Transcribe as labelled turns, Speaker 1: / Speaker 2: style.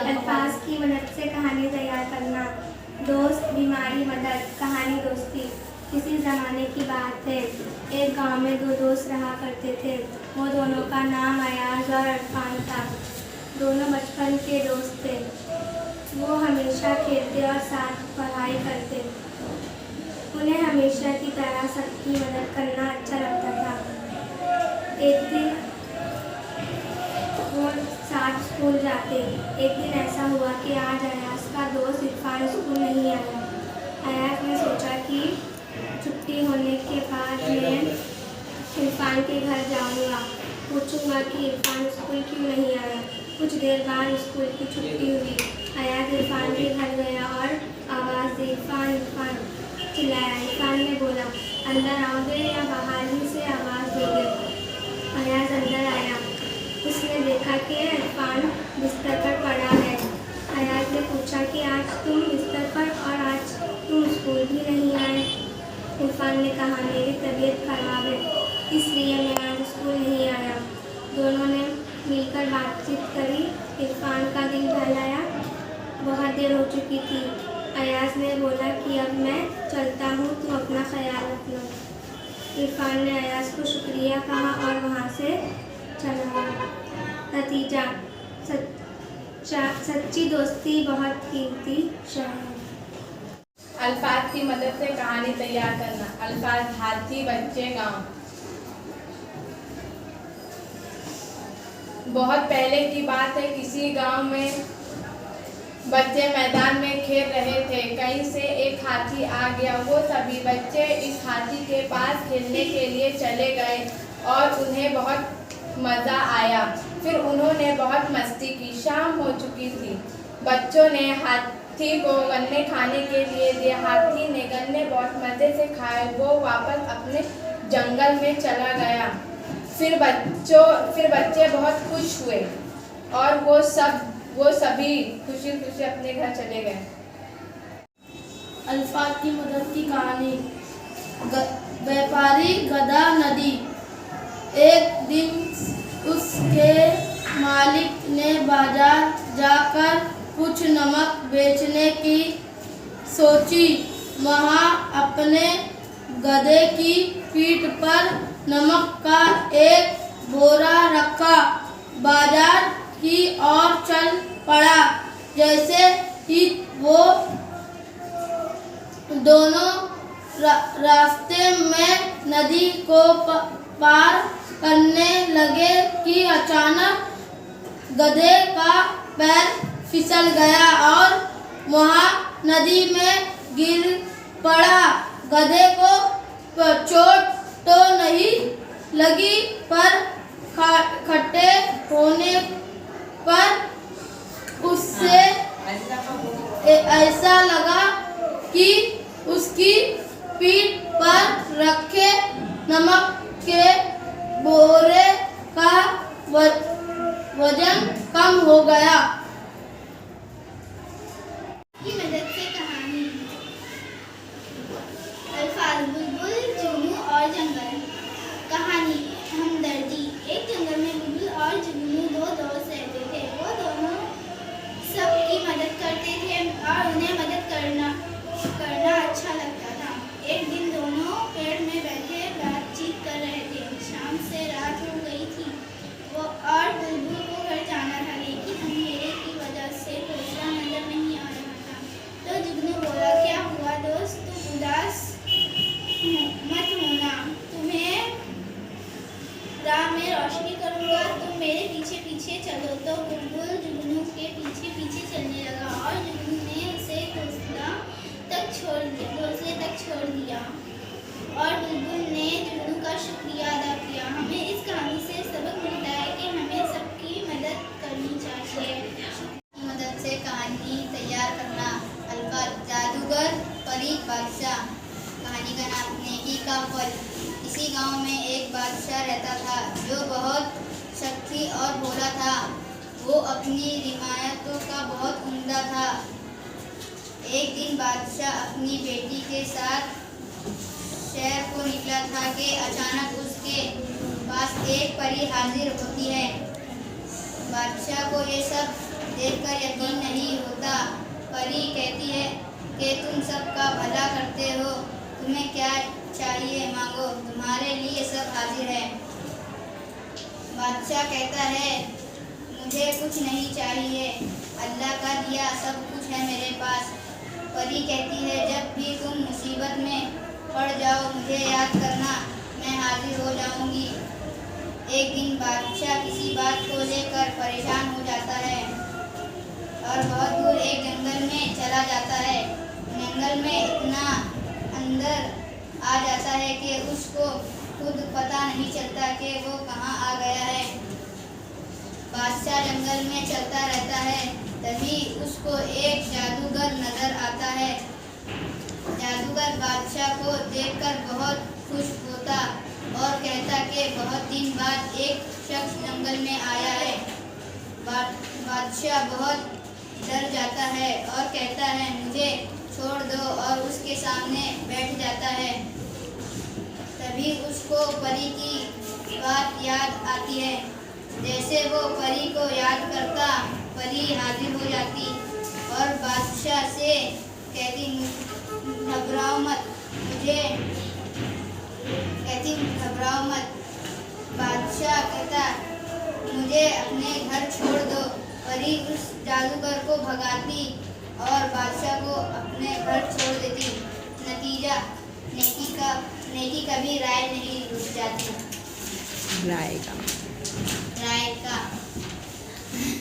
Speaker 1: अल्फाज की मदद से कहानी तैयार करना। दोस्त, बीमारी, मदद। कहानी दोस्ती। किसी ज़माने की बात है, एक गांव में दो दोस्त रहा करते थे। वो दोनों का नाम अयाज और इरफान था। दोनों बचपन के दोस्त थे। वो हमेशा खेलते और साथ पढ़ाई करते। उन्हें हमेशा की तरह सबकी मदद करना अच्छा लगता था। एक दिन वो साथ स्कूल जाते। एक दिन ऐसा हुआ कि आज अयाज का दोस्त इरफान स्कूल नहीं आया। अयाज ने सोचा कि छुट्टी होने के बाद मैं इरफान के घर जाऊंगा, पूछूंगा कि इरफान स्कूल क्यों नहीं आया। कुछ देर बाद स्कूल की छुट्टी हुई। अयाज इरफान के घर गया और आवाज़ दी, इरफान इरफान चिल्लाया। इरफान ने बोला, अंदर आओगे या बाहर ही से आवाज़ दोगे। अयाज अंदर आया। उसने देखा कि इरफान बिस्तर पर पड़ा है। अयाज ने पूछा कि आज तुम बिस्तर पर और आज तुम स्कूल भी नहीं आए। इरफान ने कहा, मेरी तबीयत खराब है इसलिए मैं आज स्कूल नहीं आया। दोनों ने मिलकर बातचीत करी। इरफान का दिल बहलाया। बहुत देर हो चुकी थी। अयाज ने बोला कि अब मैं चलता हूँ, तुम अपना ख्याल रखना। इरफान ने अयाज को शुक्रिया कहा और वहाँ से चला गया। नतीजा, सच्ची दोस्ती बहुत कीमती शय है।
Speaker 2: अल्फाज की मदद से कहानी तैयार करना। अल्फाज, हाथी, बच्चे, गांव। बहुत पहले की बात है, किसी गांव में बच्चे मैदान में खेल रहे थे। कहीं से एक हाथी आ गया। वो सभी बच्चे इस हाथी के पास खेलने के लिए चले गए और उन्हें बहुत मज़ा आया। फिर उन्होंने बहुत मस्ती की। शाम हो चुकी थी। बच्चों ने हाथी को गन्ने खाने के लिए दिए। हाथी ने गन्ने बहुत मज़े से खाए। वो वापस अपने जंगल में चला गया। फिर बच्चे बहुत खुश हुए और वो सभी खुशी खुशी अपने घर चले गए।
Speaker 3: अल्फाज की मदद की कहानी। व्यापारी, गधा, नदी। एक दिन उसके मालिक ने बाजार जाकर कुछ नमक बेचने की सोची। वहाँ अपने गधे की पीठ पर नमक का एक बोरा रखा। बाजार की ओर चल पड़ा। जैसे ही वो दोनों रास्ते में नदी को पार करने लगे कि अचानक गधे का पैर फिसल गया और वहाँ नदी में गिर पड़ा। गधे को चोट तो नहीं लगी, पर खट्टे होने पर उससे ऐसा लगा कि उसकी पीठ पर रखे नमक के बोरे का वजन कम हो गया।
Speaker 4: की मदद से कहानी। अल्फाज, बुलबुल, जुगनू और जंगल। कहानी, हमदर्दी। एक जंगल में बुलबुल और जुगनू दो दोस्त रहते थे। वो दोनों सबकी मदद करते थे और उन्हें मदद करना अच्छा लगता था। एक दिन दोनों पेड़ में बैठे बातचीत कर रहे थे। शाम से रात हो गई थी। वो और बुलबुल को घर जाना था, लेकिन अंधेरे की वजह से रास्ता नजर नहीं आ रहा था। तो जुगनू बोला, क्या हुआ दोस्त, तुम उदास मत होना, तुम्हें राह में रोशनी करूँगा, तुम मेरे पीछे पीछे चलो। तो बुलबुल जुगनू के पीछे पीछे चलने लगा और जुगनू ने उसे घोंसले तक छोड़ दिया और बुलबुल ने जुगनू का शुक्रिया अदा किया। हमें इस कहानी से सबक मिलता है कि हमें सबकी मदद करनी चाहिए।
Speaker 5: मदद से कहानी तैयार करना। अल्फाज, जादूगर, परी, बादशाह। कहानी का नाम, नेकी का फल। इसी गांव में एक बादशाह रहता था जो बहुत शक्ति और भोला था। वो अपनी रिमायतों का बहुत उम्दा था। एक दिन बादशाह अपनी बेटी के साथ शहर को निकला था कि अचानक उसके पास एक परी हाजिर होती है। बादशाह को ये सब देखकर यकीन नहीं होता। परी कहती है कि तुम सबका भला करते हो, तुम्हें क्या चाहिए मांगो, तुम्हारे लिए सब हाजिर है। बादशाह कहता है मुझे कुछ नहीं चाहिए, अल्लाह का दिया सब कुछ है मेरे पास। परी कहती है जब भी तुम मुसीबत में पड़ जाओ मुझे याद करना, मैं हाजिर हो जाऊंगी। एक दिन बादशाह किसी बात को लेकर परेशान हो जाता है और बहुत दूर एक जंगल में चला जाता है। जंगल में इतना अंदर आ जाता है कि उसको खुद पता नहीं चलता कि वो कहाँ आ गया है। बादशाह जंगल में चलता रहता है, तभी उसको एक जादूगर नजर आता है। जादूगर बादशाह को देखकर बहुत खुश होता और कहता कि बहुत दिन बाद एक शख्स जंगल में आया है। बादशाह बहुत डर जाता है और कहता है मुझे छोड़ दो और उसके सामने बैठ जाता है। तभी उसको परी की बात याद आती है। जैसे वो परी को याद करता, परी हाजिर हो जाती और बादशाह से कहती घबराओ मत, घबराओ मत। बादशाह कहता मुझे अपने घर छोड़ दो। परी उस जादूगर को भगाती और बादशाह को अपने घर छोड़ देती। नतीजा नेकी कभी राय नहीं रुक जाती।
Speaker 6: राय का
Speaker 5: राय का